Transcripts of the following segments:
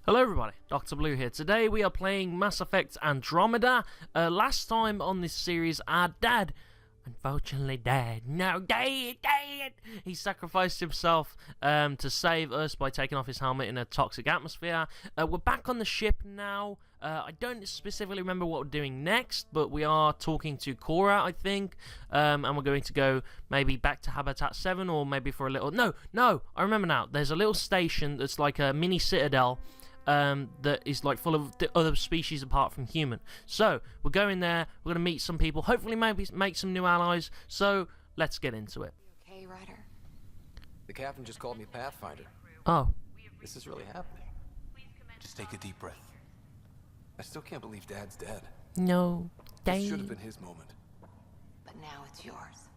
Hello everybody, Dr. Blue here. Today we are playing Mass Effect Andromeda. Last time on this series, our dad, unfortunately died. No, died! He sacrificed himself to save us by taking off his helmet in a toxic atmosphere. We're back on the ship now. I don't specifically remember what we're doing next, but we are talking to Cora, I think. And we're going to go maybe back to Habitat 7 or maybe for a little... No, I remember now. There's a little station that's like a mini citadel. That is like full of other species apart from human. So we're going there. We're gonna meet some people. Hopefully, maybe make some new allies. So let's get into it. Okay, Ryder. The captain just called me Pathfinder. Oh, This is really happening. Just take a deep breath. I still can't believe Dad's dead. no, This should Dave. have been his moment. But now it's yours.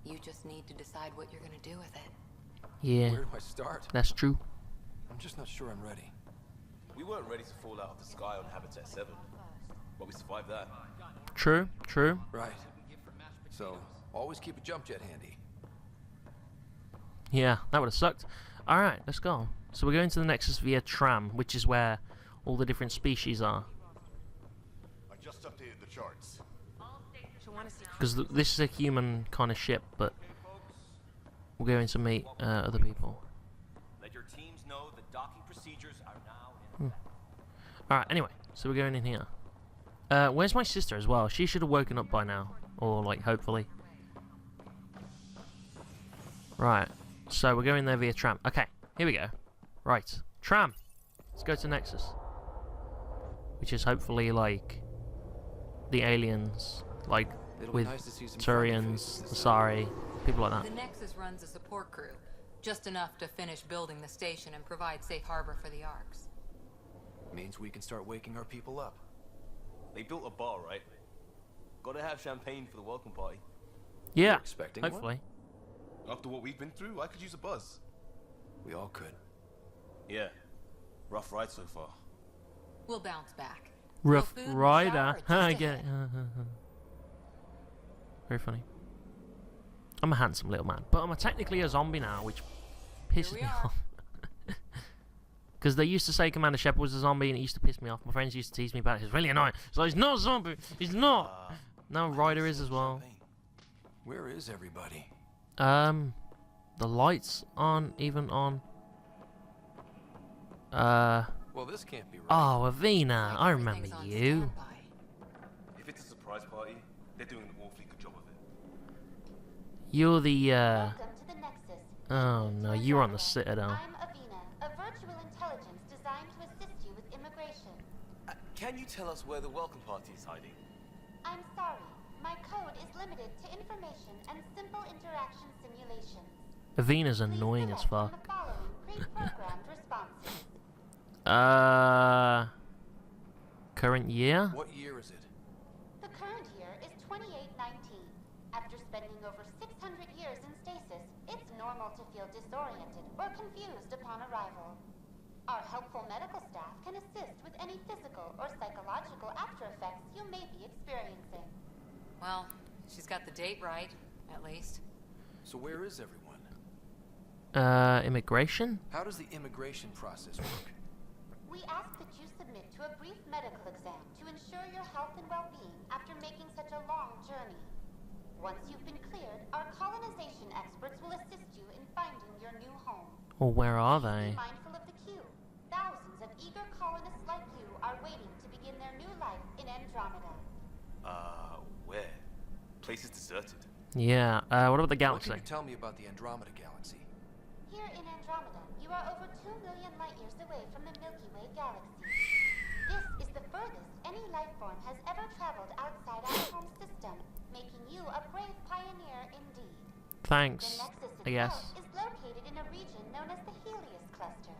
You just need to decide what you're gonna do with it. Yeah, Where do I start? that's true. I'm just not sure I'm ready. We weren't ready to fall out of the sky on Habitat 7, but we survived that. True. Right. So, always keep a jump jet handy. Yeah, that would have sucked. All right, let's go. So we're going to the Nexus via tram, which is where all the different species are. I just updated the charts. Because this is a human kind of ship, but we're going to meet other people. Let your teams know the docking procedures are now in. Alright, anyway, so we're going in here. Where's my sister as well? She should have woken up by now. Or, like, hopefully. Right, so we're going there via tram. Okay, here we go. Right, tram. Let's go to Nexus. Which is hopefully, like, the aliens. Like, It'll with be nice to see some friendly Turians, faces. Asari, people like The that. Nexus runs a support crew. Just enough to finish building the station and provide safe harbor for the Arks. Means we can start waking our people up. They built a bar, right? Gotta have champagne for the welcome party. Yeah, expecting one? hopefully. After what we've been through, I could use a buzz. We all could. Yeah. Rough ride so far. We'll bounce back. Rough No food, no Rider. shower, just I a get it. hit. Very funny. I'm a handsome little man, but I'm technically a zombie now, which pisses we me are. off. Because they used to say Commander Shepard was a zombie, and it used to piss me off. My friends used to tease me about it. It's really annoying. So he's not a zombie. He's not. No, Ryder is as well. Champagne. Where is everybody? The lights aren't even on. Well, this can't be right. Oh, Avina, I remember Everything's on you. standby. If it's a surprise party, they're doing an awfully good job of it. You're the, Welcome to the Nexus. oh no, you're on the Citadel. I'm Avina, a virtual intelligence designed to assist you with immigration. Can you tell us where the welcome party is hiding? I'm sorry, my code is limited to information and simple interaction simulations. Avina's Please annoying as select from fuck. the following pre-programmed responses. Current year? What year is it? The current year is 2819. After spending over 600 years in stasis, it's normal to feel disoriented or confused upon arrival. Our helpful medical staff can assist with any physical or psychological after effects you may be experiencing. Well, she's got the date right, at least. So where is everyone? Immigration? How does the immigration process work? We ask that you submit to a brief medical exam to ensure your health and well-being after making such a long journey. Once you've been cleared, our colonization experts will assist you in finding your new home. Or where are Be they? mindful of the queue. Thousands of eager colonists like you are waiting to begin their new life in Andromeda. Where? Place is deserted. Yeah, what about the What galaxy? can you tell me about the Andromeda galaxy? Here in Andromeda, you are over 2 million light years away from the Milky Way galaxy. This is the furthest any life form has ever traveled outside our home system, making you a brave pioneer indeed. Thanks, The Nexus I guess. itself is located in a region known as the Helios Cluster.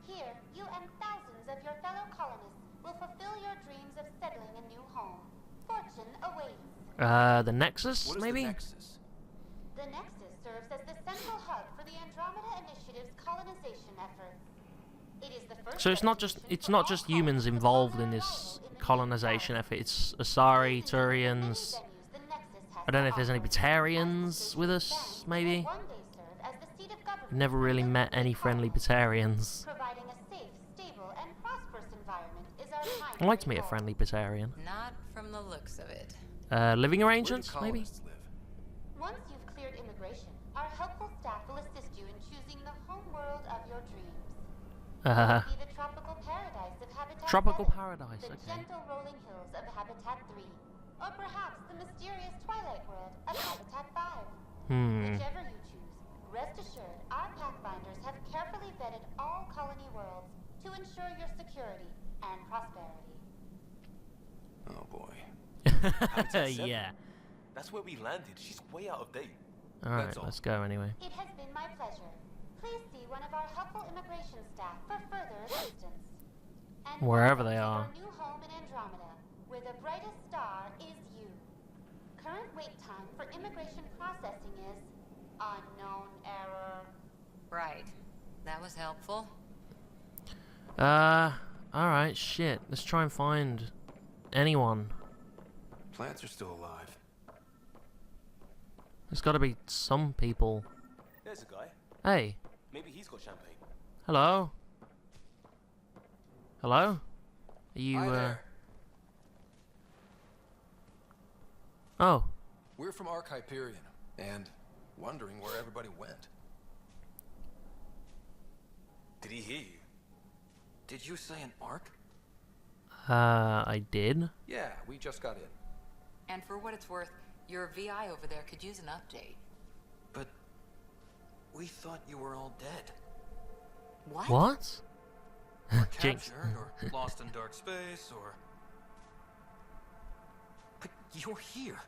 Here, you and thousands of your fellow colonists will fulfill your dreams of settling a new home. Fortune awaits. The Nexus, What is maybe? the Nexus? The Nexus serves as the central hub for the Andromeda Initiative's colonization efforts. It is the first So it's not just humans involved in this colonization effort. It's Asari, Turians. I don't know if there's any Batarians with us, maybe. Never really met any friendly Batarians. Providing a safe, stable, and I'd like to meet a friendly Batarian. Not from the looks of it. Living Where do arrangements, maybe? colonists live? Once you've cleared immigration, our helpful staff will assist you in choosing the home world of your dreams. It will be the tropical paradise of Habitat Tropical 7, paradise, the okay. gentle rolling hills of Habitat 3, or perhaps the mysterious twilight world of Habitat 5. Whichever you choose, rest assured our Pathfinders have carefully vetted all colony worlds to ensure your security and prosperity. Oh boy. Yeah. That's where we landed. She's way out of date. Alright, That's all. let's go anyway. It has been my pleasure. Please see one of our helpful immigration staff for further assistance. And Wherever welcome they to are. Your new home in Andromeda, where the brightest star is you. Current wait time for immigration processing is unknown error. Right. That was helpful. Alright, shit. Let's try and find anyone. Plants are still alive. There's gotta be some people. There's a guy. Hey, Maybe he's got champagne. hello? Hello? Are you, Hi there. Oh, We're from Ark Hyperion, and wondering where everybody went. Did he hear you? Did you say an Ark? I did? Yeah, we just got in. And for what it's worth, your VI over there could use an update. But we thought you were all dead. What? What? Jinx. Captured or lost in dark space or... But you're here.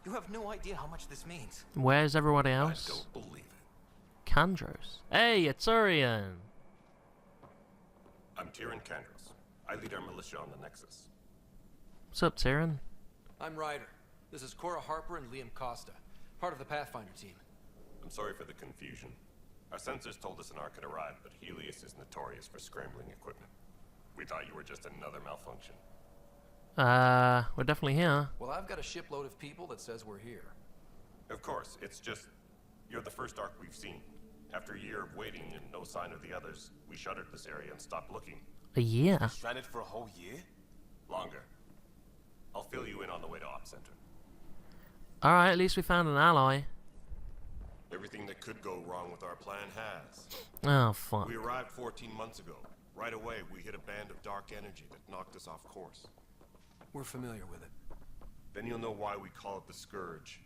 You have no idea how much this means. Where's everybody I else? don't believe it. Kandros. Hey, it's Turian. I'm Tyrion Kandros. I lead our militia on the Nexus. What's up, Tyrion? I'm Ryder. This is Cora Harper and Liam Costa, part of the Pathfinder team. I'm sorry for the confusion. Our sensors told us an Ark had arrived, but Helios is notorious for scrambling equipment. We thought you were just another malfunction. We're definitely here. Well, I've got a shipload of people that says we're here. Of course, it's just... You're the first Ark we've seen. After a year of waiting and no sign of the others, we shuttered this area and stopped looking. A year? Stranded for a whole year? Longer. I'll fill you in on the way to Op Center. Alright, at least we found an ally. Everything that could go wrong with our plan has. Oh, fuck. We arrived 14 months ago. Right away, we hit a band of dark energy that knocked us off course. We're familiar with it. Then you'll know why we call it the Scourge.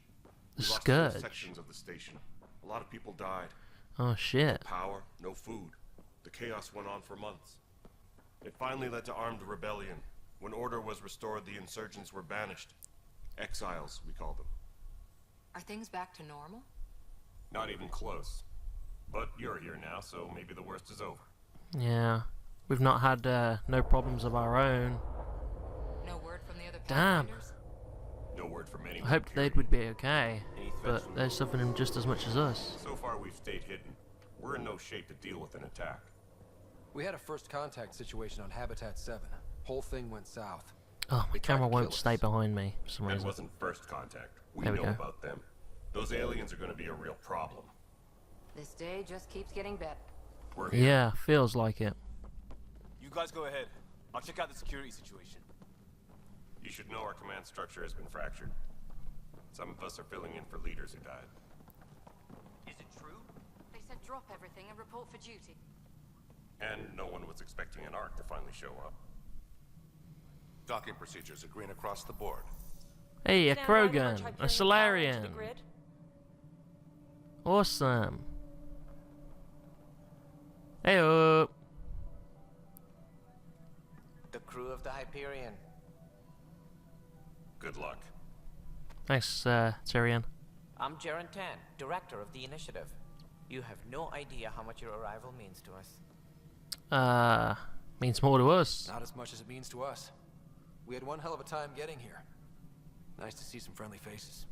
The We lost whole Scourge? sections of the station. A lot of people died. Oh, shit. Power, no food. The chaos went on for months. It finally led to armed rebellion. When order was restored, the insurgents were banished. Exiles, we call them. Are things back to normal? Not even close. But you're here now, so maybe the worst is over. Yeah. We've not had, no problems of our own. No word from the other Damn. Pathfinders? No word from anyone. I hoped they period. would be okay. Any threats But from they're the suffering just as much as us. So far, we've stayed hidden. We're in no shape to deal with an attack. We had a first contact situation on Habitat 7. Whole thing went south. Oh, my They tried camera to won't kill stay us. behind me for some That reason. wasn't first contact. We There we know go. about them. Those aliens are going to be a real problem. This day just keeps getting better. We're here. Yeah, feels like it. You guys go ahead. I'll check out the security situation. You should know our command structure has been fractured. Some of us are filling in for leaders who died. Is it true? They said drop everything and report for duty. And no one was expecting an Ark to finally show up. Docking procedures are green across the board. Hey, a Stand by to launch Krogan, a Hyperion power into the Solarian. grid. Awesome. Hey, The crew of the Hyperion. Good luck. Thanks, Tyrion. I'm Jaren Tan, director of the initiative. You have no idea how much your arrival means to us. Means more to us. Not as much as it means to us. We had one hell of a time getting here. Nice to see some friendly faces.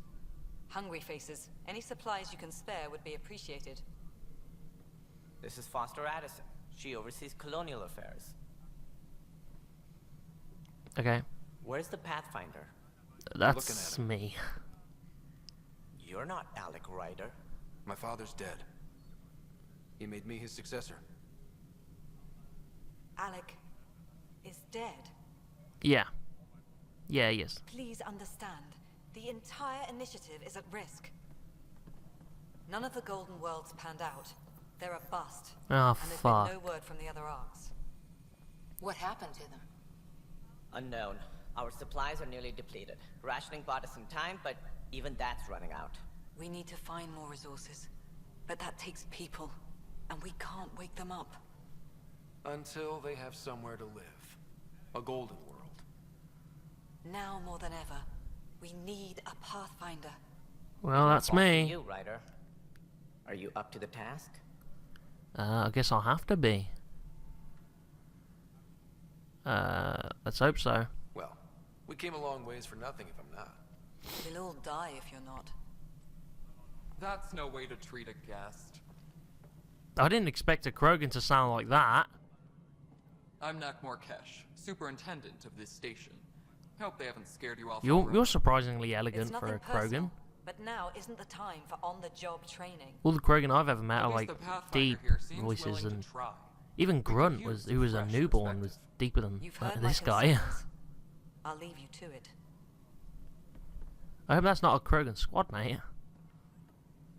Hungry faces. Any supplies you can spare would be appreciated. This is Foster Addison. She oversees colonial affairs. Okay, Where's the Pathfinder? that's me. You're not Alec Ryder. My father's dead. He made me his successor. Alec is dead. Yeah. Yeah, yes. Please understand, the entire initiative is at risk. None of the Golden Worlds panned out. They're a bust. Oh, and there's fuck. been no word from the other arcs. What happened to them? Unknown. Our supplies are nearly depleted. Rationing bought us some time, but even that's running out. We need to find more resources. But that takes people. And we can't wake them up. Until they have somewhere to live. A golden world. Now more than ever, we need a Pathfinder. Well, that's Off to me. you, Ryder. Are you up to the task? I guess I'll have to be. Let's hope so. Well, we came a long ways for nothing if I'm not. We'll all die if you're not. That's no way to treat a guest. I didn't expect a Krogan to sound like that. I'm Nak Morkesh, superintendent of this station. Hope they haven't scared you off. You're surprisingly It's elegant for nothing a Krogan. personal, but now isn't the time for on-the-job training. All the Krogan I've ever met At are least like the Pathfinder deep here seems voices, willing and to try. even Grunt could was, use who was a fresh newborn, was perspective. deeper than You've heard my this guy. concerns. I'll leave you to it. I hope that's not a Krogan squad, mate.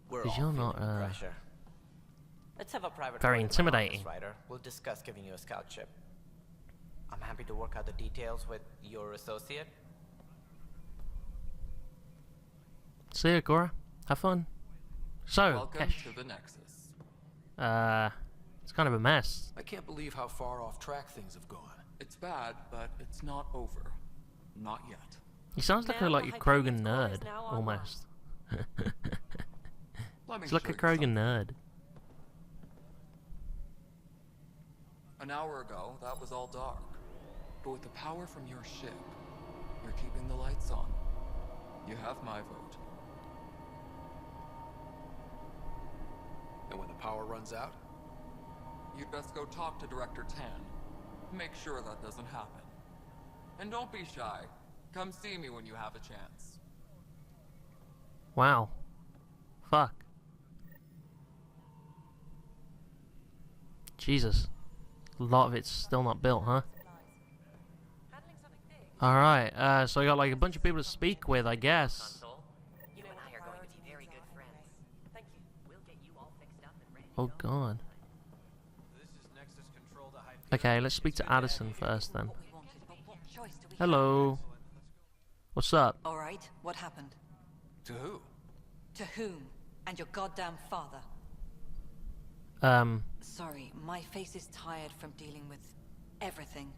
We're 'Cause all you're feeling not, the pressure. Let's have a private very word in my intimidating. office, Ryder. We'll discuss giving you a scout ship. I'm happy to work out the details with your associate. See you, Cora. Have fun. So, Welcome Kesh. to the Nexus. It's kind of a mess. I can't believe how far off track things have gone. It's bad, but it's not over. Not yet. He sounds like a Now like the a Krogan Hyperion core is nerd, now online. almost. Let me He's like show a you Krogan something. nerd. An hour ago, that was all dark. But with the power from your ship, you're keeping the lights on. You have my vote. And when the power runs out, You'd best go talk to Director Tan. Make sure that doesn't happen. And don't be shy. Come see me when you have a chance. Wow. Fuck. Jesus. A lot of it's still not built, huh? Alright, so I got like a bunch of people to speak with, I guess. You and I are going to be very good friends. Thank you. We'll get you all fixed up and ready. Oh god. this is Nexus control to Hyperion. Okay, let's speak to Addison first then. What we wanted, but what choice do we Hello. What's up? have? All right, what happened? To who? To whom? And your goddamn father. Sorry, my face is tired from dealing with everything.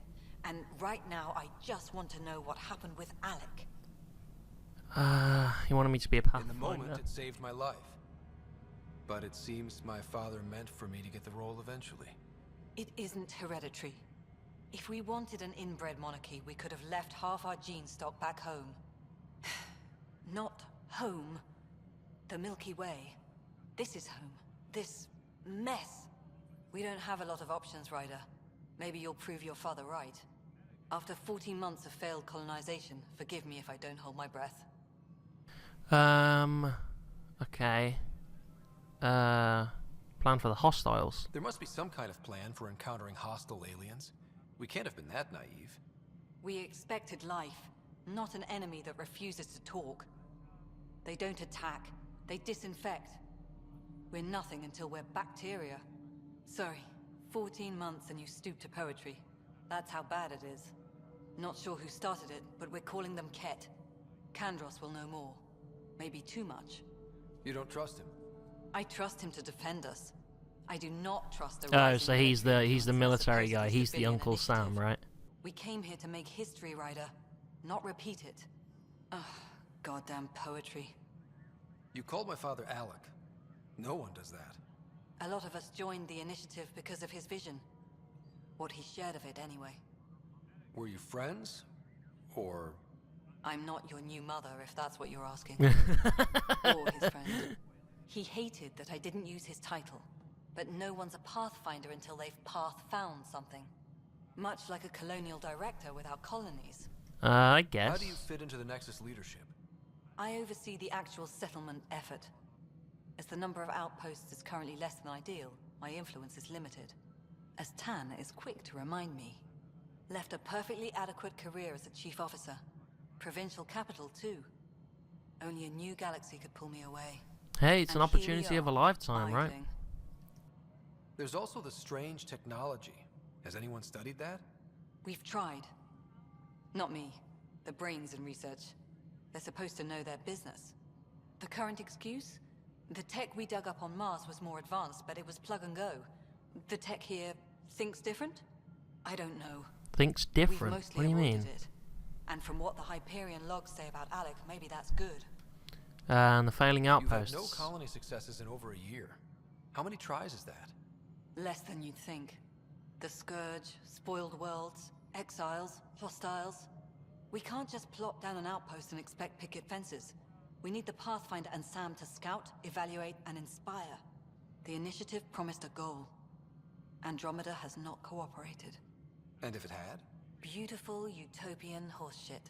And right now, I just want to know what happened with Alec. He wanted me to be a In the moment, pathfinder. it saved my life. But it seems my father meant for me to get the role eventually. It isn't hereditary. If we wanted an inbred monarchy, we could have left half our gene stock back home. Not home. The Milky Way. This is home. This mess. We don't have a lot of options, Ryder. Maybe you'll prove your father right. After 14 months of failed colonization, forgive me if I don't hold my breath. Okay. Plan for the hostiles. There must be some kind of plan for encountering hostile aliens. We can't have been that naive. We expected life, not an enemy that refuses to talk. They don't attack, they disinfect. We're nothing until we're bacteria. Sorry, 14 months and you stoop to poetry. That's how bad it is. Not sure who started it, but we're calling them Ket. Kandros will know more. Maybe too much. You don't trust him? I trust him to defend us. I do not trust the Oh, rising so he's the influence military as guy. opposed to He's the civilian Uncle Sam, initiative. right? We came here to make history, Ryder, not repeat it. Ugh, goddamn poetry. You called my father Alec. No one does that. A lot of us joined the initiative because of his vision. What he shared of it, anyway. Were you friends? Or... I'm not your new mother, if that's what you're asking. Or his friend. He hated that I didn't use his title. But no one's a pathfinder until they've path-found something. Much like a colonial director without colonies. I How guess. do you fit into the Nexus leadership? I oversee the actual settlement effort. As the number of outposts is currently less than ideal, my influence is limited. As Tan is quick to remind me, Left a perfectly adequate career as a chief officer. Provincial capital, too. Only a new galaxy could pull me away. Hey, it's an And here we opportunity of a are, lifetime, right? idling. There's also the strange technology. Has anyone studied that? We've tried. Not me. The brains in research. They're supposed to know their business. The current excuse? The tech we dug up on Mars was more advanced, but it was plug and go. The tech here thinks different? I don't know. Thinks We've different? mostly What do you mean? avoided it. And from what the Hyperion logs say about Alec, maybe that's good. And the failing You've had outposts. no colony successes in over a year. How many tries is that? Less than you'd think. The Scourge, spoiled worlds, exiles, hostiles. We can't just plop down an outpost and expect picket fences. We need the Pathfinder and Sam to scout, evaluate, and inspire. The initiative promised a goal. Andromeda has not cooperated. And if it had? Beautiful utopian horseshit.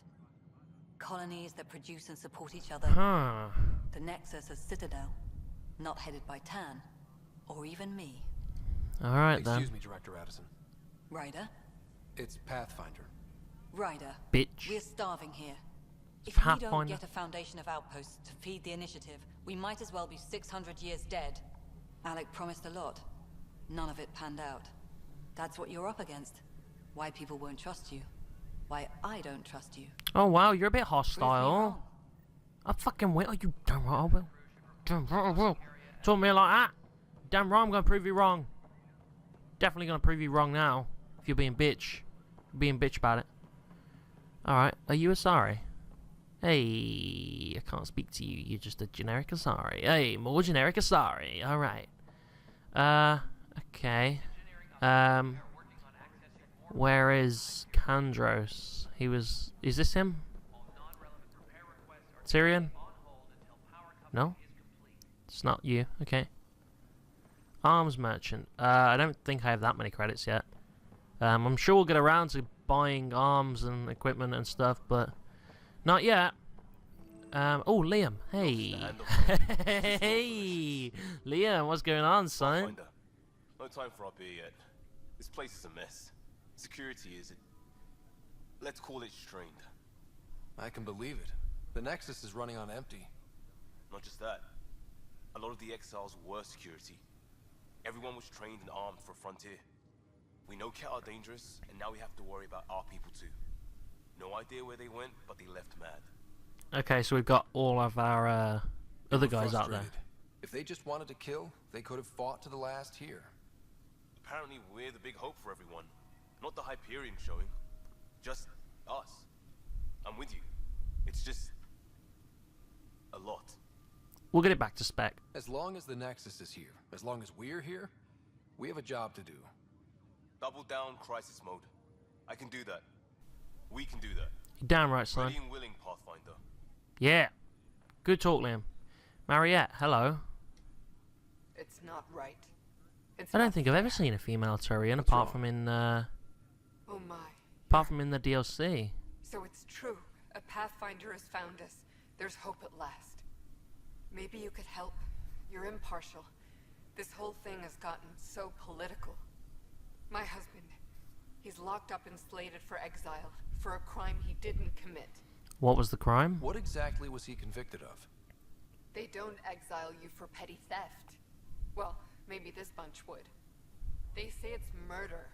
Colonies that produce and support each other. Huh. The Nexus as Citadel. Not headed by Tan. Or even me. Alright then. Excuse me, Director Addison. Ryder? It's Pathfinder. Ryder. Bitch. We're starving here. If we don't Pathfinder. get a foundation of outposts to feed the initiative, we might as well be 600 years dead. Alec promised a lot. None of it panned out. That's what you're up against. Why people won't trust you. Why I don't trust you. Oh wow, you're a bit Prove me hostile. wrong. I fucking will. You damn right I will. Damn right I will. Talk to me like that. Damn right I'm gonna prove you wrong. Definitely gonna prove you wrong now. If you're being bitch. Being bitch about it. Alright, are you Asari? Hey, I can't speak to you. You're just a generic Asari. Hey, more generic Asari. Alright. Okay. Where is Kandros? He was... Is this him? Tyrion? No? It's not you. Okay. Arms merchant. I don't think I have that many credits yet. I'm sure we'll get around to buying arms and equipment and stuff, but not yet. Oh, Liam. Hey. Hey. Liam, what's going on, son? Pathfinder. No time for our beer yet. This place is a mess. Security is... let's call it strained. I can believe it. The Nexus is running on empty. Not just that. A lot of the exiles were security. Everyone was trained and armed for Frontier. We know Ket are dangerous, and now we have to worry about our people too. No idea where they went, but they left mad. Okay, so we've got all of our other We're guys out there. frustrated. If they just wanted to kill, they could have fought to the last here. Apparently we're the big hope for everyone. Not the Hyperion showing. Just us. I'm with you. It's just... a lot. We'll get it back to spec. As long as the Nexus is here, as long as we're here, we have a job to do. Double down crisis mode. I can do that. We can do that. You're damn right, son. Ready and willing, Pathfinder. Yeah. Good talk, Liam. Mariette, hello. It's not right. It's I don't not think I've ever fair. seen a female Turian What's apart wrong? from in Oh my. apart from in the DLC. So it's true. A Pathfinder has found us. There's hope at last. Maybe you could help. You're impartial. This whole thing has gotten so political. My husband, he's locked up and slated for exile for a crime he didn't commit. What was the crime? What exactly was he convicted of? They don't exile you for petty theft. Well, maybe this bunch would. They say it's murder.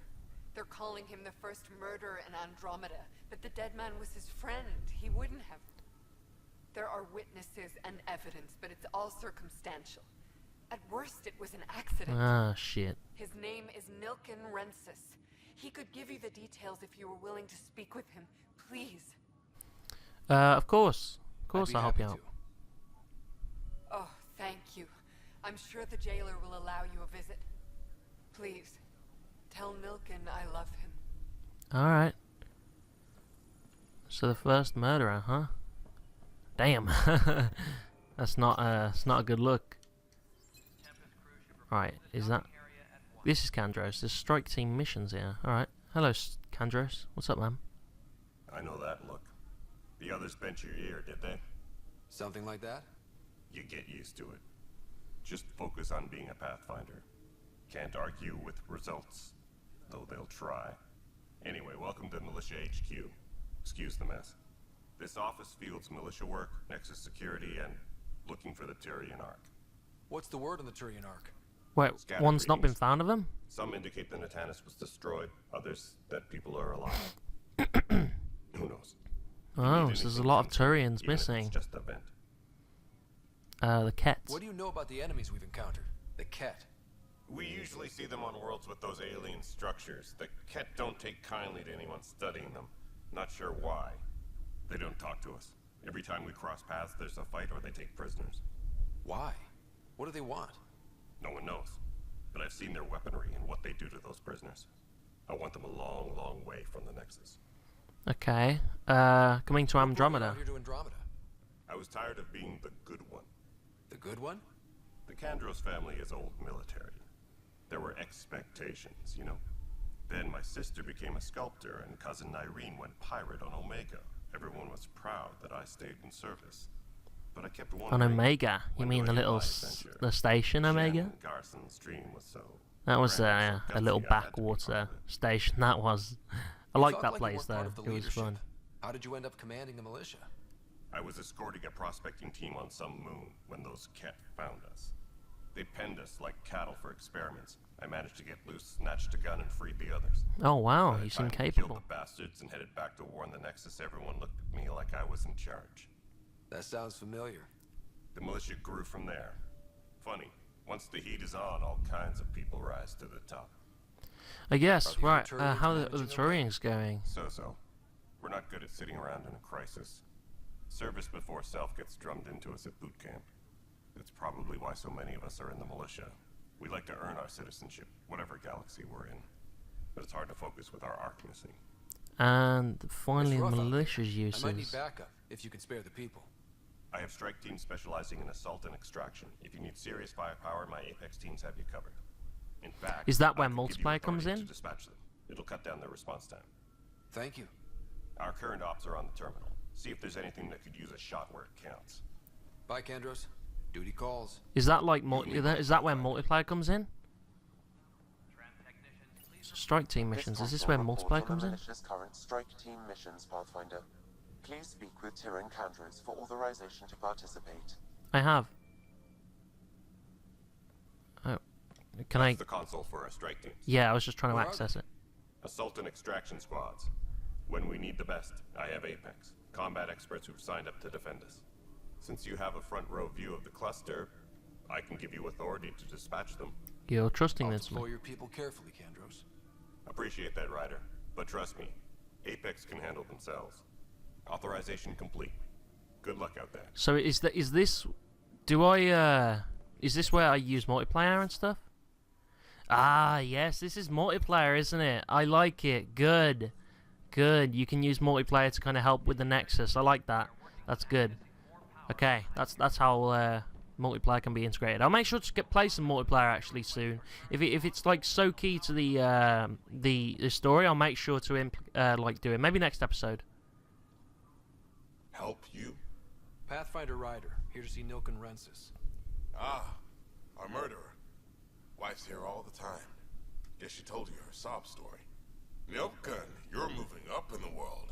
They're calling him the first murderer in Andromeda, but the dead man was his friend. He wouldn't have. There are witnesses and evidence, but it's all circumstantial. At worst, it was an accident. Ah, shit. His name is Nilken Rensis. He could give you the details if you were willing to speak with him. Please. Of course. Of course I'd be I'll help happy you out. to. Oh, thank you. I'm sure the jailer will allow you a visit. Please, tell Nilken I love him. Alright. So the first murderer, huh? Damn. That's not a good look. Right, is that... This is Kandros. There's strike team missions here. Alright. Hello, Kandros. What's up, man? I know that look. The others bent your ear, did they? Something like that? You get used to it. Just focus on being a Pathfinder. Can't argue with results, though they'll try. Anyway, welcome to Militia HQ. Excuse the mess. This office fields militia work, Nexus security, and looking for the Tyrian Ark. What's the word on the Tyrian Ark? Wait, Scattered one's not been readings. found of them? Some indicate the Natanus was destroyed, others that people are alive. Who knows? Oh, so there's a lot of Turians even if it's missing. just a vent. The Kets. What do you know about the enemies we've encountered? The Ket. We usually see them on worlds with those alien structures. The Ket don't take kindly to anyone studying them. Not sure why. They don't talk to us. Every time we cross paths, there's a fight or they take prisoners. Why? What do they want? No one knows. But I've seen their weaponry and what they do to those prisoners. I want them a long, long way from the Nexus. Okay. Coming to What brought you Andromeda. out here to Andromeda? I was tired of being the good one. The good one? The Kandros family is old military. There were expectations, you know? Then my sister became a sculptor and cousin Irene went pirate on Omega. Everyone was proud that I stayed in service. But I kept wondering... On Omega? You when mean do the I get little my adventure? the station Omega? Shannon Garson's dream was so... That was grand, so a little gutsy, I had to be backwater part of it. station. That was. I You like talk that like you place weren't though. part of the It was leadership. fun. How did you end up commanding the militia? I was escorting a prospecting team on some moon when those Ket found us. They penned us like cattle for experiments. I managed to get loose, snatched a gun, and freed the others. Oh wow, By the you seem time we capable. killed the bastards and headed back to war in the Nexus, everyone looked at me like I was in charge. That sounds familiar. The militia grew from there. Funny, once the heat is on, all kinds of people rise to the top. I guess, Are the right. Turians How are the managing okay? Turians going? So. We're not good at sitting around in a crisis. Service before self gets drummed into us at boot camp. That's probably why so many of us are in the militia. We like to earn our citizenship, whatever galaxy we're in. But it's hard to focus with our arc missing. And finally, It's the rough out there. militia's I might need uses. backup, if you can spare the people. I have strike teams specializing in assault and extraction. If you need serious firepower, my Apex teams have you covered. In fact, Is that I where can give you multiplayer comes authority in? to dispatch them. It'll cut down their response time. Thank you. Our current ops are on the terminal. See if there's anything that could use a shot where it counts. Bye, Kandros. Duty calls. Is that like is that where multiplayer comes in? Strike team missions. Is this where multiplayer comes in? Current strike team missions, Pathfinder. Please speak with Tyrion Kandros for authorization to participate. I have. Oh, can I? That's the console for our strike teams. Yeah, I was just trying to Where are access it. Assault and extraction squads. When we need the best, I have Apex. Combat experts who've signed up to defend us. Since you have a front row view of the cluster, I can give you authority to dispatch them. You're trusting I'll this deploy one. your people carefully, Kandros. Appreciate that, Ryder. But trust me, Apex can handle themselves. Authorization complete. Good luck out there. So is this? Do I? Is this where I use multiplayer and stuff? Ah, yes, this is multiplayer, isn't it? I like it. Good. Good. You can use multiplayer to kind of help with the Nexus. I like that. That's good. Okay, that's how multiplayer can be integrated. I'll make sure to play some multiplayer actually soon. If it's like so key to the story, I'll make sure to like do it. Maybe next episode. Help you? Pathfinder Ryder, here to see Nilken Rensis. Ah, our murderer. Wife's here all the time. Guess she told you her sob story. Nilken, you're moving up in the world.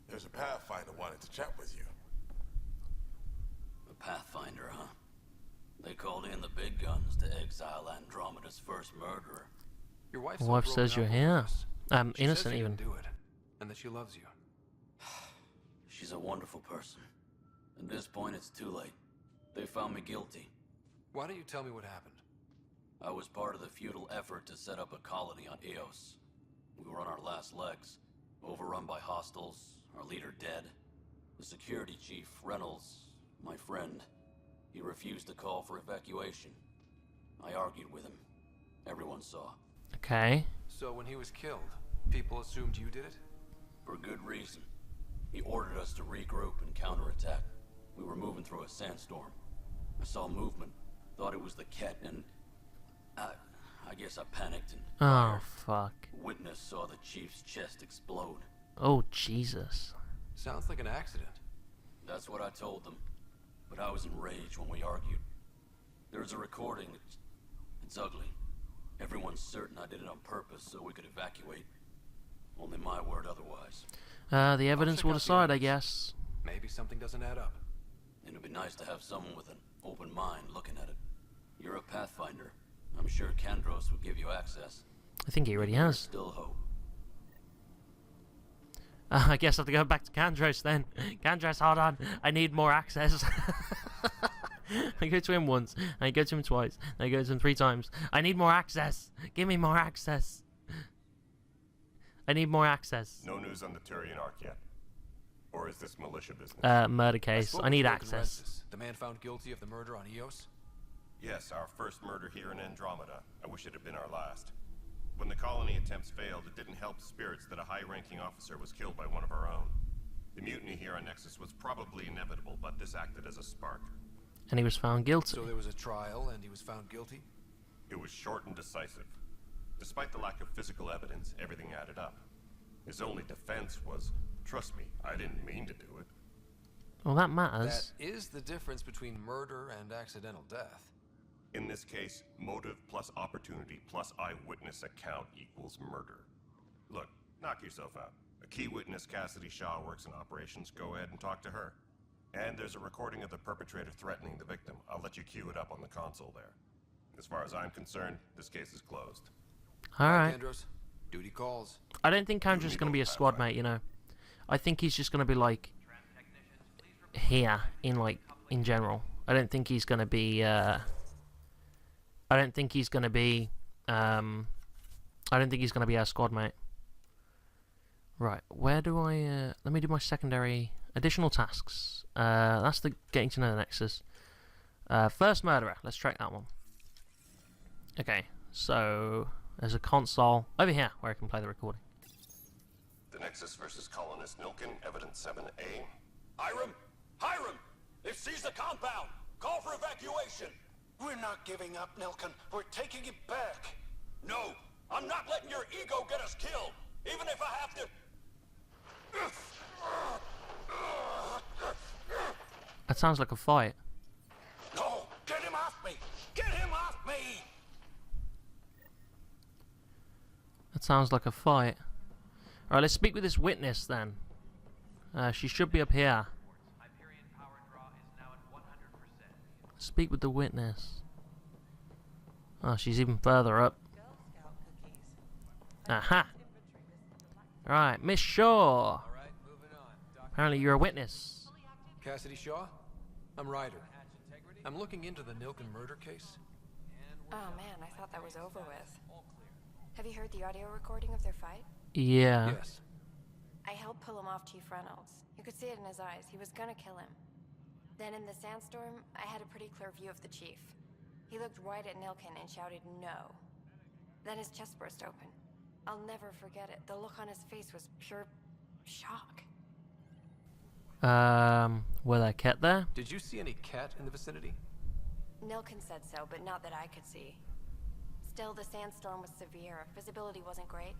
There's a Pathfinder wanting to chat with you. The Pathfinder, huh? They called in the big guns to exile Andromeda's first murderer. Your wife's My all wife broken says you're up here. over this. She says Innocent you even. didn't do it, and that she loves you. She's a wonderful person. At this point, it's too late. They found me guilty. Why don't you tell me what happened? I was part of the futile effort to set up a colony on Eos. We were on our last legs, overrun by hostiles, our leader dead. The security chief, Reynolds, my friend, he refused to call for evacuation. I argued with him. Everyone saw. Okay. So when he was killed, people assumed you did it? For good reason. He ordered us to regroup and counterattack. We were moving through a sandstorm. I saw movement, thought it was the Ket, and I guess I panicked and Oh fired. fuck. Witness saw the chief's chest explode. Oh Jesus. Sounds like an accident. That's what I told them. But I was enraged when we argued. There's a recording. It's ugly. Everyone's certain I did it on purpose so we could evacuate. Only my word otherwise. The evidence will decide, I guess. Maybe something doesn't add up. It'd be nice to have someone with an open mind looking at it. You're a Pathfinder. I'm sure Kandros would give you access. I think he already There's has. still hope. I guess I have to go back to Kandros then. Kandros, hold on. I need more access. I go to him once. I go to him twice. I go to him 3 times. I need more access. Give me more access. I need more access. No news on the Turian Ark yet? Or is this militia business? Murder case. I need access. Nexus, the man found guilty of the murder on Eos? Yes, our first murder here in Andromeda. I wish it had been our last. When the colony attempts failed, it didn't help spirits that a high-ranking officer was killed by one of our own. The mutiny here on Nexus was probably inevitable, but this acted as a spark. And he was found guilty. So there was a trial and he was found guilty? It was short and decisive. Despite the lack of physical evidence, everything added up. His only defense was, trust me, I didn't mean to do it. Well, that matters. That is the difference between murder and accidental death. In this case, motive plus opportunity plus eyewitness account equals murder. Look, knock yourself out. A key witness, Cassidy Shaw, works in operations. Go ahead and talk to her. And there's a recording of the perpetrator threatening the victim. I'll let you cue it up on the console there. As far as I'm concerned, this case is closed. Alright. Kandros, duty calls. I don't think Kandros is going to be a squad mate, you know. I think he's just going to be, like, here, in general. I don't think he's going to be, I don't think he's going to be our squad mate. Right, where do I, let me do my secondary, additional tasks. That's the getting to know the Nexus. First murderer, let's track that one. Okay, so, there's a console over here where I can play the recording. The Nexus versus colonist Nilkin, evidence 7A. Hiram! Hiram! They've seized the compound! Call for evacuation! We're not giving up, Nilkin. We're taking it back. No! I'm not letting your ego get us killed! Even if I have to... That sounds like a fight. No! Get him off me! Get him off me! That sounds like a fight. Alright, let's speak with this witness then. She should be up here. Speak with the witness. Oh, she's even further up. Aha! Right, Miss Shaw. Apparently you're a witness. Cassidy Shaw? I'm Ryder. I'm looking into the Nilkin murder case. Oh man, I thought that was over with. Have you heard the audio recording of their fight? Yeah. Yes. I helped pull him off Chief Reynolds. You could see it in his eyes. He was gonna kill him. Then in the sandstorm, I had a pretty clear view of the chief. He looked right at Nilkin and shouted no. Then his chest burst open. I'll never forget it. The look on his face was pure shock. Were there cat there? Did you see any cat in the vicinity? Nilkin said so, but not that I could see. Still, the sandstorm was severe. Visibility wasn't great.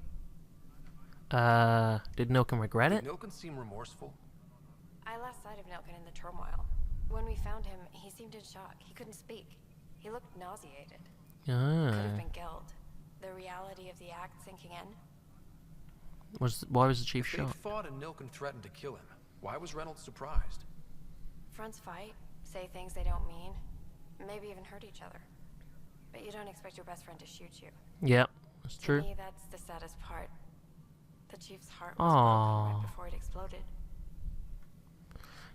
Did Nilkin regret it? Did Nilkin seem remorseful? I lost sight of Nilkin in the turmoil. When we found him, he seemed in shock. He couldn't speak. He looked nauseated. Could have been guilt. The reality of the act sinking in. Why was the chief If they'd shot? fought and Nilkin threatened to kill him, why was Reynolds surprised? Fronts fight, say things they don't mean, maybe even hurt each other. But you don't expect your best friend to shoot you. Yep, that's true. To me, that's the saddest part. The chief's heart was broken right before it exploded.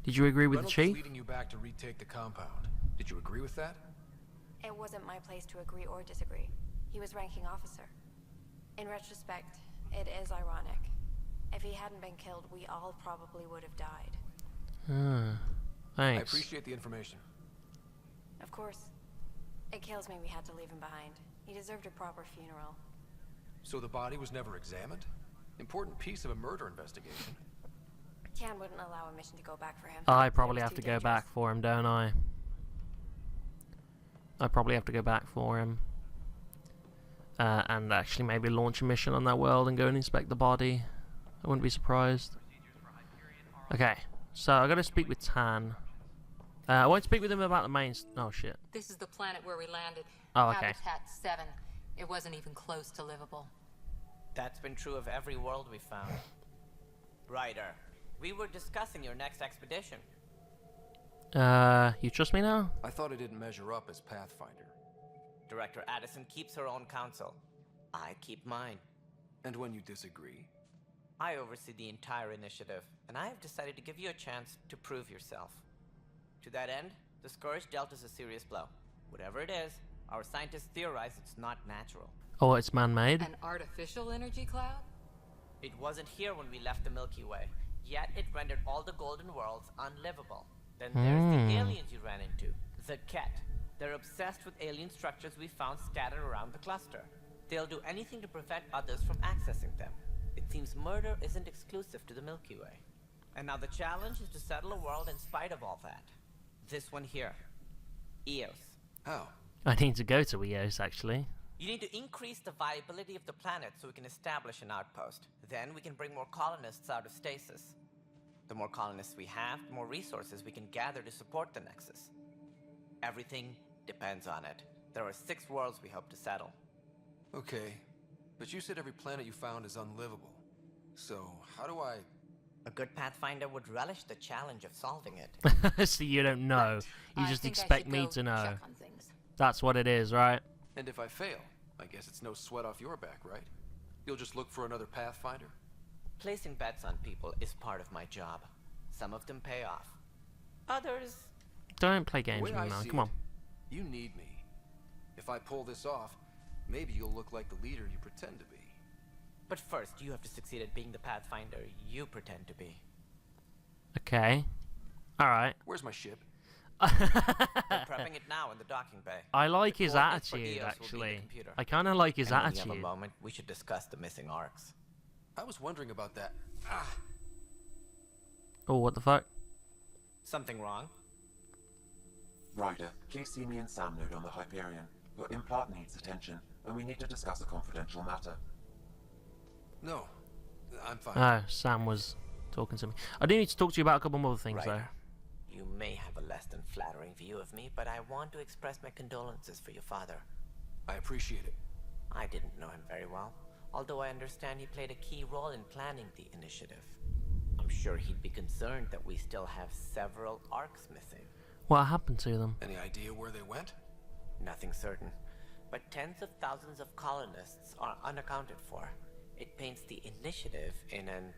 Did you agree with Reynolds the chief? was leading you back to retake the compound. Did you agree with that? It wasn't my place to agree or disagree. He was ranking officer. In retrospect, it is ironic. If he hadn't been killed, we all probably would have died. Thanks. I appreciate the information. Of course. It kills me we had to leave him behind. He deserved a proper funeral. So the body was never examined? Important piece of a murder investigation. Can wouldn't allow a mission to go back for him. I probably have to go back for him, don't I? I probably have to go back for him. And actually maybe launch a mission on that world and go and inspect the body. I wouldn't be surprised. Okay, so I gotta speak with Tan. I won't speak with him about the main... Oh, shit. This is the planet where we landed. Oh, okay. Habitat 7. It wasn't even close to livable. That's been true of every world we found. Ryder, we were discussing your next expedition. You trust me now? I thought I didn't measure up as Pathfinder. Director Addison keeps her own counsel. I keep mine. And when you disagree? I oversee the entire initiative, and I have decided to give you a chance to prove yourself. To that end, the Scourge dealt us a serious blow. Whatever it is, our scientists theorize it's not natural. Oh, it's man-made? An artificial energy cloud? It wasn't here when we left the Milky Way, yet it rendered all the Golden Worlds unlivable. Then there's the aliens you ran into, the Ket. They're obsessed with alien structures we found scattered around the cluster. They'll do anything to prevent others from accessing them. It seems murder isn't exclusive to the Milky Way. And now the challenge is to settle a world in spite of all that. This one here. Eos. How? I need to go to Eos, actually. You need to increase the viability of the planet so we can establish an outpost. Then we can bring more colonists out of stasis. The more colonists we have, the more resources we can gather to support the Nexus. Everything depends on it. There are 6 worlds we hope to settle. Okay, but you said every planet you found is unlivable. So, how do I... A good Pathfinder would relish the challenge of solving it. So you don't know. Right. You I just think I expect should me go to know. check on things. That's what it is, right? And if I fail, I guess it's no sweat off your back, right? You'll just look for another Pathfinder? Placing bets on people is part of my job. Some of them pay off. Others... Don't play games with me, man. Come on. You need me. If I pull this off, maybe you'll look like the leader you pretend to be. But first, you have to succeed at being the Pathfinder you pretend to be. Okay. Alright. Where's my ship? They're prepping it now in the docking bay. I like The his coordinates for attitude, Eos will be in the actually. computer. I kind of like his And when we attitude. have a moment, we should discuss the missing arcs. I was wondering about that. Ah! Oh, what the fuck? Something wrong? Ryder, please see me and Sam node on the Hyperion. Your implant needs attention, and we need to discuss a confidential matter. No, I'm fine. Oh, Sam was talking to me. I do need to talk to you about a couple more things, though. You may have a less than flattering view of me, but I want to express my condolences for your father. I appreciate it. I didn't know him very well, although I understand he played a key role in planning the initiative. I'm sure he'd be concerned that we still have several arcs missing. What happened to them? Any idea where they went? Nothing certain, but tens of thousands of colonists are unaccounted for. It paints the initiative in an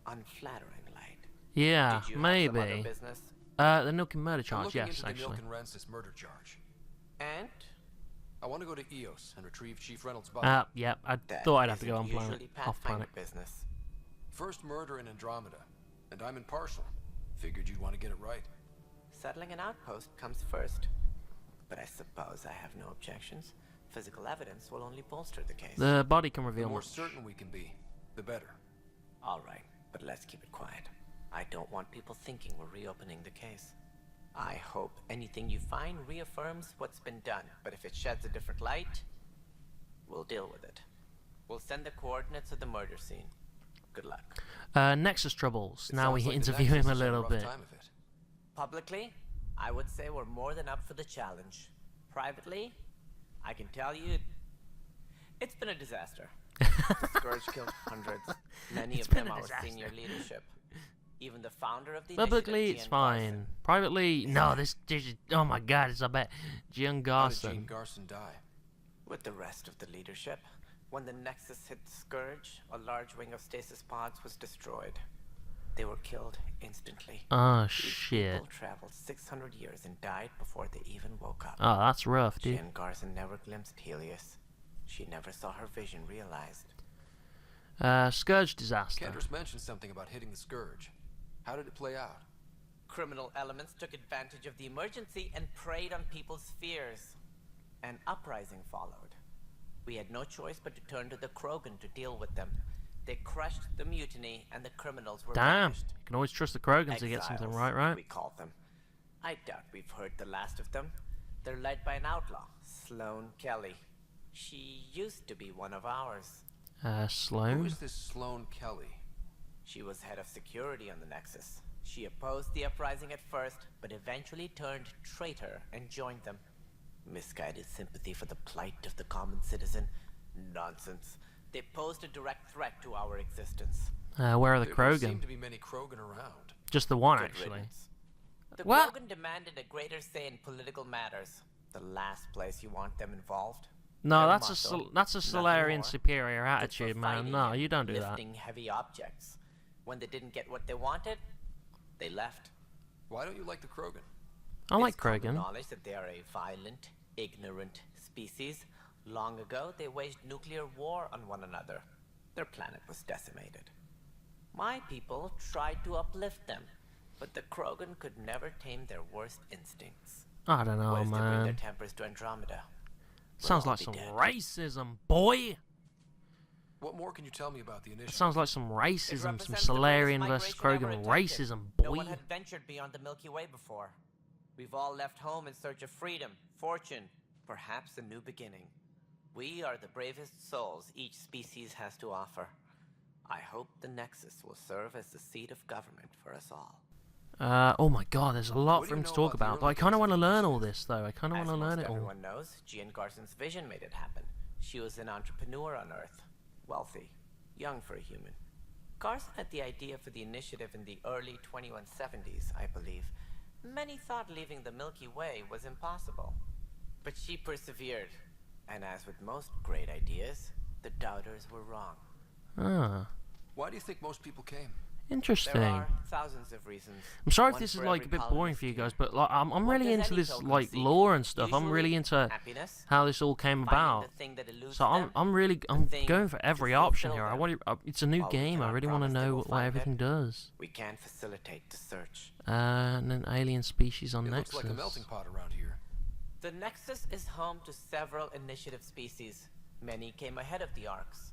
unflattering light. Yeah, Did you maybe. have some other business? The Milking murder I'm charge, looking yes, into the actually. Milk and Rensis murder charge. And? I want to go to Eos and retrieve Chief Reynolds' body. Yep, I That thought I'd have to go isn't on planet, usually off Pathfinder planet. business. First murder in Andromeda, and I'm impartial. Figured you'd want to get it right. Settling an outpost comes first. But I suppose I have no objections. Physical evidence will only bolster the case. The body can The reveal more much. certain we can be, the better. All right, but let's keep it quiet. I don't want people thinking we're reopening the case. I hope anything you find reaffirms what's been done, but if it sheds a different light, we'll deal with it. We'll send the coordinates of the murder scene. Good luck. Nexus troubles. It now we sounds like the interview Nexus him a is having little rough bit. time of it. Publicly, I would say we're more than up for the challenge. Privately, I can tell you, it's been a disaster. The Scourge killed hundreds, many It's of been them a our disaster. senior leadership. Even the founder of the Publicly, initiative, it's Gian fine. Garson. Privately, no, this is, oh my god, it's a bet. Gian How did Garson. Gene Garson die? With the rest of the leadership, when the Nexus hit the Scourge, a large wing of stasis pods was destroyed. They were killed instantly. Oh, These shit. people traveled 600 years and died before they even woke up. Oh, that's rough, dude. Gian Garson never glimpsed Helios. She never saw her vision realized. Scourge disaster. Kendrick mentioned something about hitting the Scourge. How did it play out? Criminal elements took advantage of the emergency and preyed on people's fears. An uprising followed. We had no choice but to turn to the Krogan to deal with them. They crushed the mutiny and the criminals were Damn. banished. You can always trust the Krogans to get something Exiles, right, right? we call them. I doubt we've heard the last of them. They're led by an outlaw, Sloane Kelly. She used to be one of ours. Who Sloane? is this Sloane Kelly? She was head of security on the Nexus. She opposed the uprising at first, but eventually turned traitor and joined them. Misguided sympathy for the plight of the common citizen? Nonsense. They posed a direct threat to our existence. Where are the There don't Krogan? seem to be many Krogan around. Just the one, Good actually. riddance. The What? Krogan demanded a greater say in political matters. The last place you want them involved. No, Their that's motto, that's a nothing Solarian more, superior good for attitude, man. fighting No, and you don't do that. lifting heavy objects. When they didn't get what they wanted, they left. Why don't you like the Krogan? I like It's common Krogan. knowledge that they are a violent, ignorant species. Long ago, they waged nuclear war on one another. Their planet was decimated. My people tried to uplift them, but the Krogan could never tame their worst instincts. I don't know, Ways to bring their man. tempers to Andromeda. Sounds We'll all like be some dead. racism, boy. What more can you tell me about the It initiative? sounds like some racism, some represents the greatest Solarian versus migration ever Krogan attempted. racism, No boy. one had ventured beyond the Milky Way before. We've all left home in search of freedom, fortune, perhaps a new beginning. We are the bravest souls each species has to offer. I hope the Nexus will serve as the seat of government for us all. Oh my god, there's a lot What for do him you to know talk about the about, but I early kind of days want to of the learn all this, though. I kind of As want to learn most it all. everyone knows, Jean Garson's vision made it happen. She was an entrepreneur on Earth. Wealthy. Young for a human. Garson had the idea for the initiative in the early 2170s, I believe. Many thought leaving the Milky Way was impossible. But she persevered. And as with most great ideas, the doubters were wrong. Ah, Why do you think most people came? interesting. There are thousands of reasons. I'm sorry if one this is for like a every bit boring colonist for you here. guys, but like I'm What really does into any this token like seek? lore and stuff. I'm Usually really into happiness, how this all came finding about. the thing that eludes So them, I'm the thing going for every to option fulfill here. I them. want it's a new While we game. I cannot really want to promise they know will what find everything it, does. we can facilitate the search. And an alien species on It Nexus. looks like a melting pot around here. The Nexus is home to several initiative species. Many came ahead of the Arks.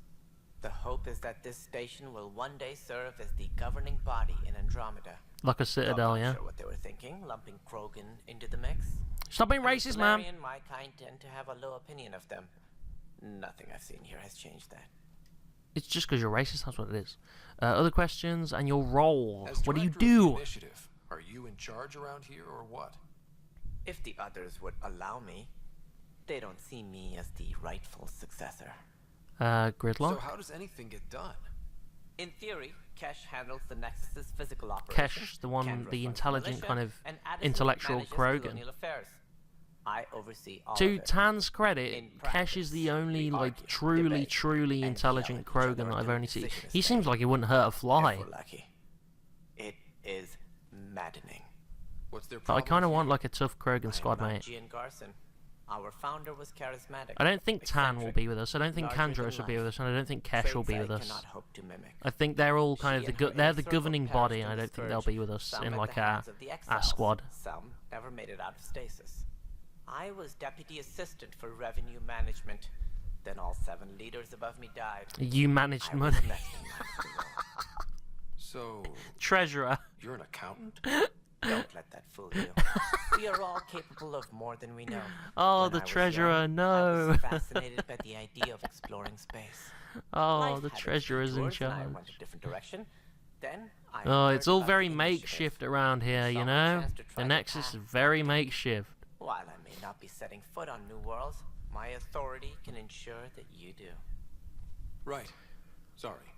The hope is that this station will one day serve as the governing body in Andromeda. Like a Though citadel, I'm yeah. not sure what they were thinking, lumping Krogan into the mix. Stop being As a racist, man. Solarian, my kind tend to have a low opinion of them. Nothing I've seen here has changed that. It's just because you're racist. That's what it is. Other questions and your role. As What do you director of the do? initiative, are you in charge around here or what? If the others would allow me, they don't see me as the rightful successor. Gridlock. So how does anything get done? In theory, Kesh handles the Nexus's physical operations. Kesh, the one, Kendra the runs intelligent militia, kind of and Addison intellectual manages Krogan. colonial affairs. I oversee all To of it. Tan's credit, In Kesh is the practice, only we like argue, truly, debate, truly and intelligent yell at each other Krogan that I've until only the seen. decision is He seems made. like he wouldn't hurt a fly. If we're lucky. It is maddening. What's their But I problem? kind of with want you? like a tough Krogan squad I am not mate. Gian Garson. Our founder was charismatic. I don't think Tan will eccentric, be with us. I don't think larger than Kandros will be life. with us, and I don't think Kesh Traits will be I with us. cannot hope to mimic. I think they're all kind She of and the her they're inner the circle governing perished body, in and I the don't think they'll scourge, be with us some in at like the a hands of the exiles, squad. Some never made it out of stasis. I was deputy assistant for revenue management. Then all 7 leaders above me died. You managed I money. was next in line to roll. So, Treasurer. you're an accountant? Don't let that fool you. We are all capable of more than we know. Oh, When the I was treasurer, young, I no. was fascinated by the idea of exploring space. Oh, Life the had its treasurer's in detours, and I charge. went a different direction. Then I Oh, heard it's all about very the initiative. makeshift around here, you Saw a know? chance to try The the Nexus is path very back to me. makeshift. While I may not be setting foot on new worlds, my authority can ensure that you do. Right. Sorry.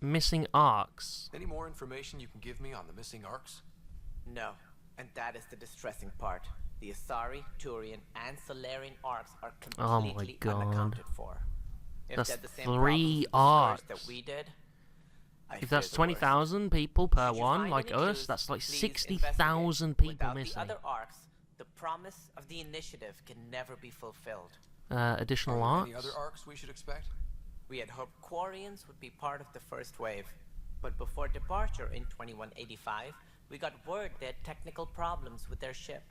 Missing arcs. Any more information you can give me on the missing arcs? No, and that is the distressing part. The Asari, Turian, and Solarian arcs are Oh my completely God. unaccounted for. If That's they had the same 3 problems with the arcs. Scourge that we did, I If fear that's the worst. 20,000 people per Should you one, find like any us, clues, that's like please 60,000 investigate. people Without missing. the other arcs, the promise of the initiative can never be fulfilled. Additional Are there arcs? any other arcs we should expect? We had hoped Quarians would be part of the first wave, but before departure in 2185, we got word they had technical problems with their ship.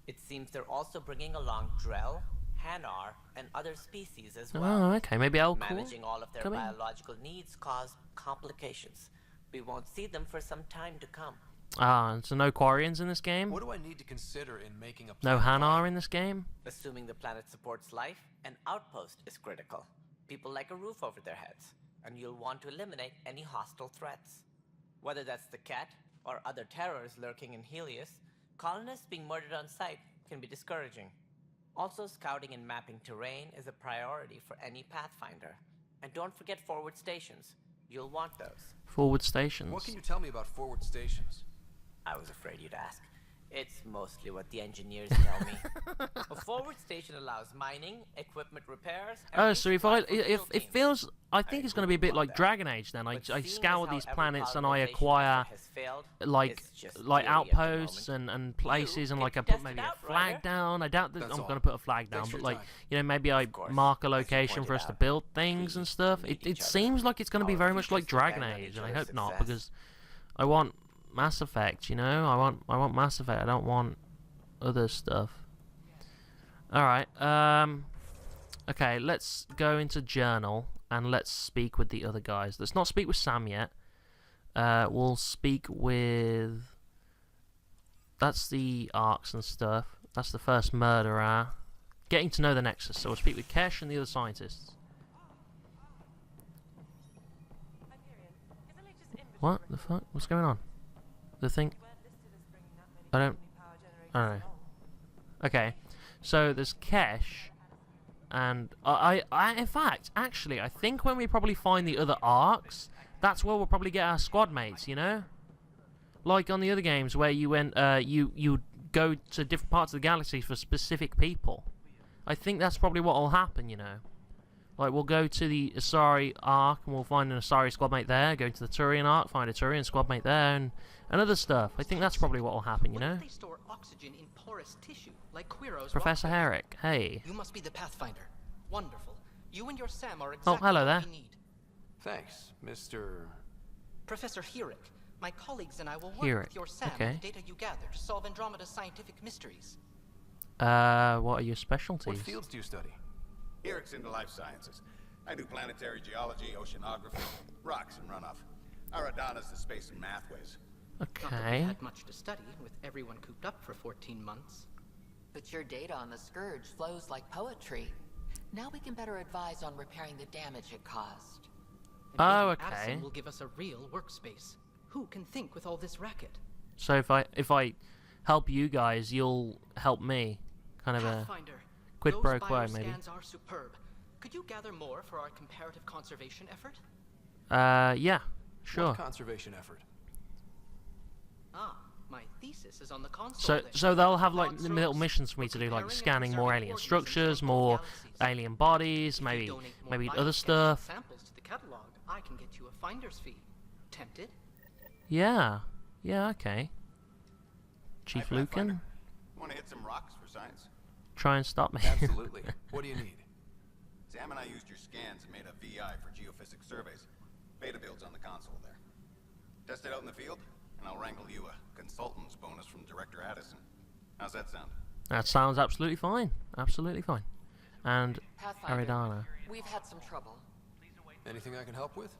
It seems they're also bringing along Drell, Hanar, and other species as well. Oh, okay, maybe I'll call. Managing all of their Come in. biological needs caused complications. We won't see them for some time to come. Ah, so no Quarians in this game? What do I need to consider in making a No plan? Hanar in this game? Assuming the planet supports life, an outpost is critical. People like a roof over their heads, and you'll want to eliminate any hostile threats. Whether that's the cat or other terrors lurking in Helios, colonists being murdered on sight can be discouraging. Also, scouting and mapping terrain is a priority for any Pathfinder. And don't forget forward stations. You'll want those. Forward stations. What can you tell me about forward stations? I was afraid you'd ask. It's mostly what the engineers tell me. A forward station allows mining, equipment repairs. Oh, so if it feels, I think it's going to be a bit like Dragon Age. Then I scour these planets and I acquire like outposts and places, and like I put maybe a flag down. I doubt that I'm going to put a flag down, but like, you know, maybe I mark a location for us to build things and stuff. It seems like it's going to be very much like Dragon Age, and I hope not, because I want Mass Effect, you know. I want Mass Effect. I don't want other stuff. All right. Okay, let's go into journal and let's speak with the other guys. Let's not speak with Sam yet. We'll speak with. That's the arcs and stuff. That's the first murderer. Getting to know the Nexus. So we'll speak with Kesh and the other scientists. What the fuck? What's going on? The thing. I don't know. Okay, so there's Kesh, and I in fact, actually, I think when we probably find the other arcs, that's where we'll probably get our squad mates. You know, like on the other games where you went, you go to different parts of the galaxy for specific people. I think that's probably what will happen. You know, like we'll go to the Asari arc and we'll find an Asari squad mate there. Go to the Turian arc, find a Turian squad mate there, and other stuff. I think that's probably what will happen, you know? They store oxygen in porous tissue, like Quiro's Professor Herrick, hey. You must be the Pathfinder. Wonderful. You and your Sam are Oh, exactly hello there. what we need. Thanks, Mr. Professor Herrick. My colleagues and I will work Herrick, with your Sam okay. and the data you gather to solve Andromeda's scientific mysteries. What are your specialties? What fields do you study? Herrick's into life sciences. I do planetary geology, oceanography, rocks and runoff. Aradana's the space and math whiz. Not that we had much to study, with everyone cooped up for 14 months. But your data on the Scourge flows like poetry. Now we can better advise on repairing the damage it caused. Oh, Maybe okay. Addison will give us a real workspace. Who can think with all this racket? So if I help you guys, you'll help me. Kind of Pathfinder, a quid pro quo, those maybe. bioscans are superb. Could you gather more for our comparative conservation effort? Yeah, sure. What conservation effort? Ah, my thesis is on the console. So they'll have like little missions for me to do, like scanning more alien structures, more alien bodies, maybe other stuff. Samples to the catalog. I can get you a finder's fee. Tempted? Yeah, okay. Chief Lucan, Want to hit some rocks for science? try and stop me. Absolutely. What do you need? Sam and I used your scans and made a VI for geophysics surveys. Beta builds on the console there. Test it out in the field, and I'll wrangle you a consultant's bonus from Director Addison. How's that sound? That sounds absolutely fine. Absolutely fine. And Pathfinder, Aridana. we've had some trouble. Anything I can help with?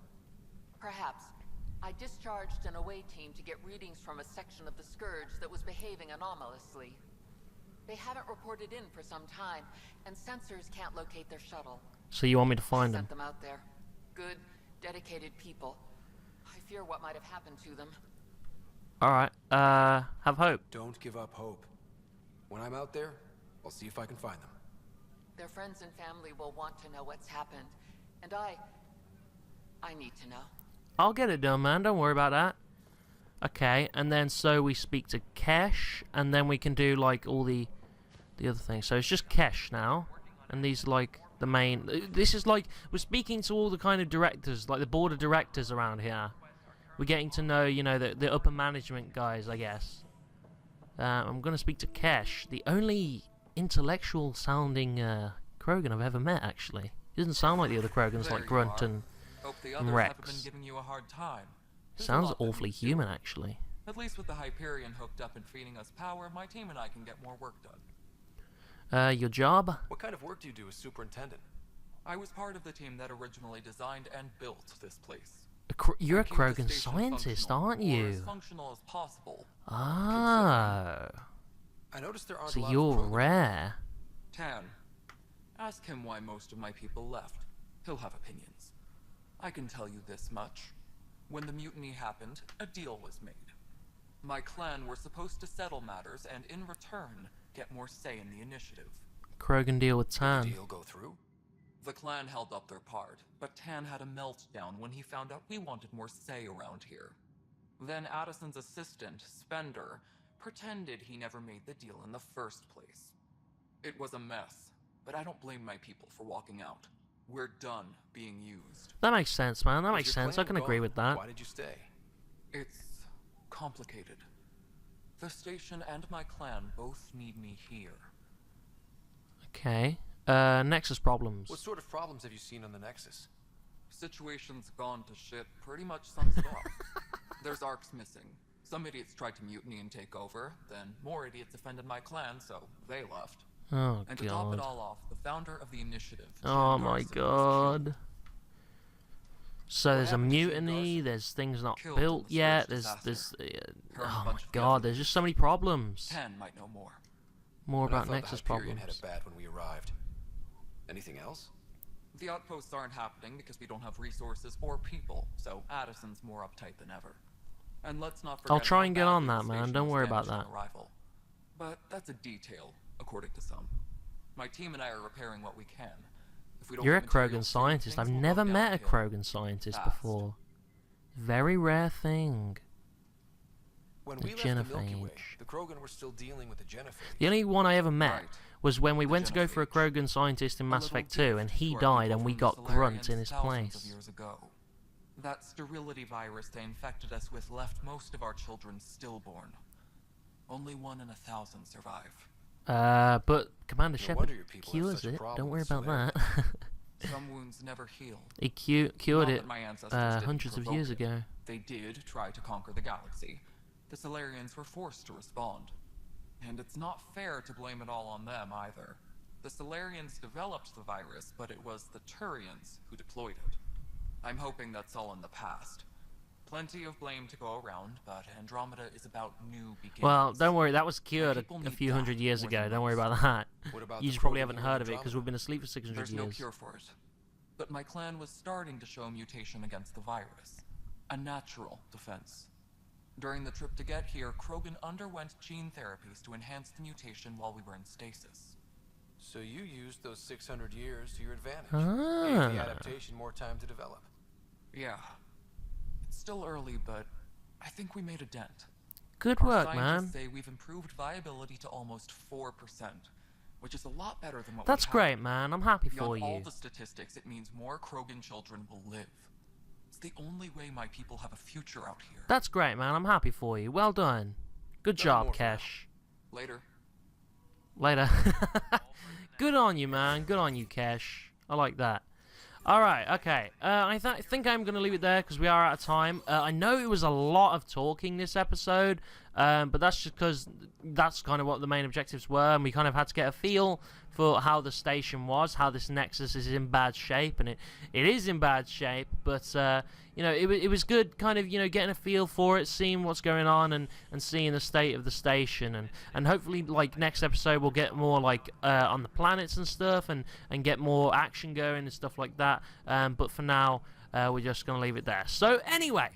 Perhaps. I discharged an away team to get readings from a section of the Scourge that was behaving anomalously. They haven't reported in for some time, and sensors can't locate their shuttle. So you want me to find them? Sent them out there. Good, dedicated people. I fear what might have happened to them. Alright, have hope. Don't give up hope. When I'm out there, I'll see if I can find them. Their friends and family will want to know what's happened, and I need to know. I'll get it done, man. Don't worry about that. Okay, and then so we speak to Kesh, and then we can do like all the other things. So it's just Kesh now, and these are like the main. This is like we're speaking to all the kind of directors, like the board of directors around here. We're getting to know, you know, the upper management guys, I guess. I'm gonna speak to Kesh, the only intellectual-sounding Krogan I've ever met. Actually, he doesn't sound like the other Krogans, like Grunt and Hope the others Rex. haven't been giving you a hard time. There's a Sounds lot that awfully needs to human, do. actually. At least with the Hyperion hooked up and feeding us power, my team and I can get more work done. Your job? What kind of work do you do as superintendent? I was part of the team that originally designed and built this place. You're a Keep the Krogan station scientist, functional, aren't or you? as functional as possible. Oh. I noticed there aren't a So lot you're of programs. rare. Tan, ask him why most of my people left. He'll have opinions. I can tell you this much. When the mutiny happened, a deal was made. My clan were supposed to settle matters and in return, get more say in the initiative. Krogan deal with Did the Tan? deal go through? The clan held up their part, but Tan had a meltdown when he found out we wanted more say around here. Then Addison's assistant, Spender, pretended he never made the deal in the first place. It was a mess, but I don't blame my people for walking out. We're done being used. That makes sense, man. That If makes your sense. I clan can were agree gone, with that. Why did you stay? It's complicated. The station and my clan both need me here. Okay. Nexus problems. What sort of problems have you seen on the Nexus? Situation's gone to shit pretty much sums it up. There's arcs missing. Some idiots tried to mutiny and take over, then more idiots offended my clan, so they left. Oh, and to top it God. all off, the founder of the initiative, Oh, Jim my Garrison, was God. So there's a happened to Jim mutiny, there's things not Killed in built the yet, Scourge there's, disaster. Her and a oh my bunch of God, there's just so many problems. Tan might know more. More But I about thought Nexus the Hyperion problems. had it bad when we arrived. Anything else? The outposts aren't happening because we don't have resources or people, so Addison's more uptight than ever. And let's not forget I'll try how and get badly on the that, man. station Don't was worry about damaged that. on arrival. But that's a detail, according to some. My team and I are repairing what we can. If we don't You're a get Krogan materials soon, scientist. I've things will never go met a downhill Krogan scientist fast. before. Very rare thing. When The we left the Milky Way, genophage. the Krogan were still dealing with the genophage. The only one I ever met Right. was when we The went to go for a genophage. Krogan scientist in A Mass little Effect 2, and gift he to our died, people and we from the got Grunt Solarians in his thousands of place. years ago. That sterility virus they infected us with left most of our children stillborn. Only 1 in 1,000 survive. But Commander No Shepard wonder your people have cures such a it. problem Don't worry with about that. Some wounds never heal. He cured Not it that my ancestors didn't hundreds of provoke years it. ago. They did try to conquer the galaxy. The Solarians were forced to respond. And it's not fair to blame it all on them either. The Solarians developed the virus, but it was the Turians who deployed it. I'm hoping that's all in the past. Plenty of blame to go around, but Andromeda is about new beginnings. Well, don't worry, that was cured people a need few that hundred years more ago. than Don't worry most. about that. What about You the just probably Krogan haven't here heard in of it because Andromeda? we've been asleep for 600 There's years. no cure for it. But my clan was starting to show a mutation against the virus. A natural defense. During the trip to get here, Krogan underwent gene therapies to enhance the mutation while we were in stasis. So you used those 600 years to your advantage. Ah. Gave the adaptation more time to develop. Yeah. It's still early, but I think we made a dent. Good Our work, scientists man. say we've improved viability to almost 4%, which is a lot better than what That's we had. great, man. I'm happy for Beyond all you. the statistics, it means more Krogan children will live. It's the only way my people have a future out here. That's great, man. I'm happy for you. Well done. Good job, Kesh. Later. Later. Good on you, man. Good on you, Kesh. I like that. Alright, okay. I think I'm going to leave it there because we are out of time. I know it was a lot of talking this episode, but that's just because that's kind of what the main objectives were, and we kind of had to get a feel for how the station was, how this Nexus is in bad shape, and it is in bad shape, but, you know, it was good kind of, you know, getting a feel for it, seeing what's going on, and seeing the state of the station, and hopefully, like, next episode we'll get more, like, on the planets and stuff, and get more action going and stuff like that, but for now, we're just going to leave it there. So, anyway,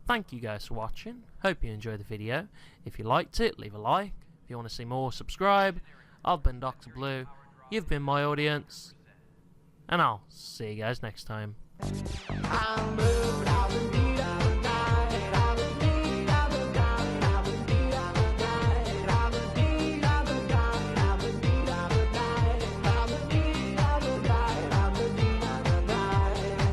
thank you guys for watching. Hope you enjoyed the video. If you liked it, leave a like. If you want to see more, subscribe. I've been Dr. Blue. You've been my audience. And I'll see you guys next time. I'm blue,